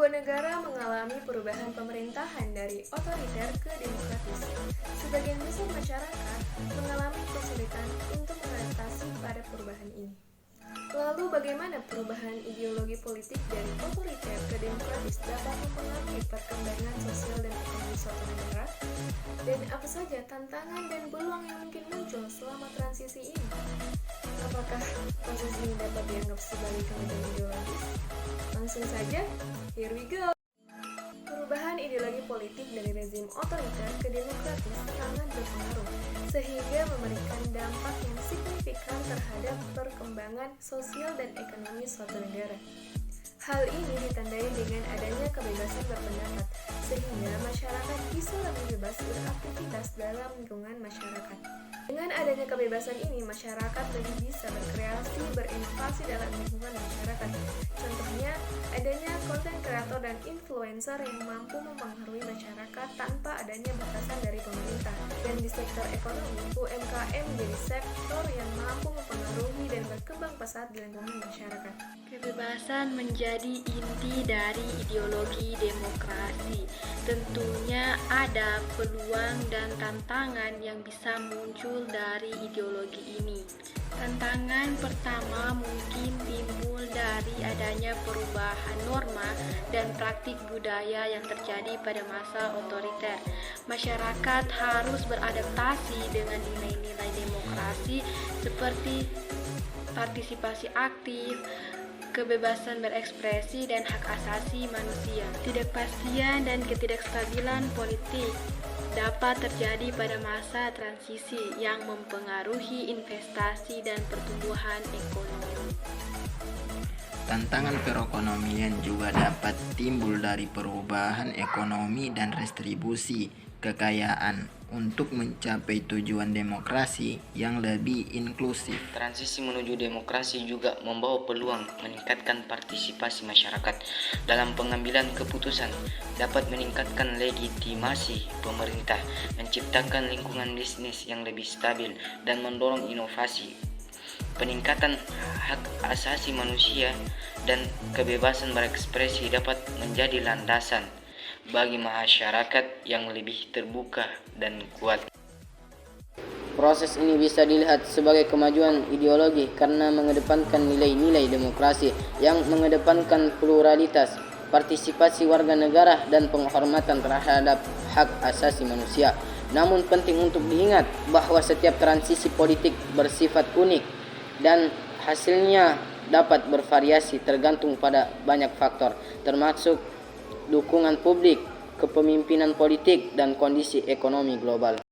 Sebuah negara mengalami perubahan pemerintahan dari otoriter ke demokratis. Sebagian besar masyarakat mengalami kesulitan untuk beradaptasi pada perubahan ini. Lalu bagaimana perubahan ideologi politik dari otoriter ke demokratis dapat mempengaruhi perkembangan sosial dan ekonomi suatu negara? Dan apa saja tantangan dan peluang yang mungkin muncul selama transisi ini? Apakah proses ini dapat dianggap sebagai kemajuan ideologis? Langsung saja, here we go! Perubahan ideologi politik dari rezim otoriter ke demokratis sangat berpengaruh, sehingga memberikan dampak yang signifikan terhadap perkembangan sosial dan ekonomi suatu negara. Hal ini ditandai dengan adanya kebebasan berpendapat, sehingga masyarakat bisa lebih bebas beraktivitas dalam lingkungan masyarakat. Dengan adanya kebebasan ini, masyarakat lebih bisa berkreasi, berinovasi dalam lingkungan masyarakat. Contohnya, adanya konten kreator dan influencer yang mampu mempengaruhi masyarakat tanpa adanya batasan dari pemerintah. Dan di sektor ekonomi, UMKM menjadi sektor yang mampu mempengaruhi dan berkembang pesat di lingkungan masyarakat. Kebebasan menjadi inti dari ideologi demokrasi. Tentunya ada peluang dan tantangan yang bisa muncul dari ideologi ini. Tantangan pertama mungkin timbul dari adanya perubahan norma dan praktik budaya yang terjadi pada masa otoriter. Masyarakat harus beradaptasi dengan nilai-nilai demokrasi seperti partisipasi aktif, kebebasan berekspresi, dan hak asasi manusia. Ketidakpastian dan ketidakstabilan politik dapat terjadi pada masa transisi yang mempengaruhi investasi dan pertumbuhan ekonomi. Tantangan perekonomian juga dapat timbul dari perubahan ekonomi dan redistribusi kekayaan untuk mencapai tujuan demokrasi yang lebih inklusif. Transisi menuju demokrasi juga membawa peluang meningkatkan partisipasi masyarakat dalam pengambilan keputusan, dapat meningkatkan legitimasi pemerintah, menciptakan lingkungan bisnis yang lebih stabil, dan mendorong inovasi. Peningkatan hak asasi manusia dan kebebasan berekspresi dapat menjadi landasan bagi masyarakat yang lebih terbuka dan kuat. Proses ini bisa dilihat sebagai kemajuan ideologi karena mengedepankan nilai-nilai demokrasi yang mengedepankan pluralitas, partisipasi warga negara, dan penghormatan terhadap hak asasi manusia. Namun penting untuk diingat bahwa setiap transisi politik bersifat unik dan hasilnya dapat bervariasi tergantung pada banyak faktor, termasuk dukungan publik, kepemimpinan politik, dan kondisi ekonomi global.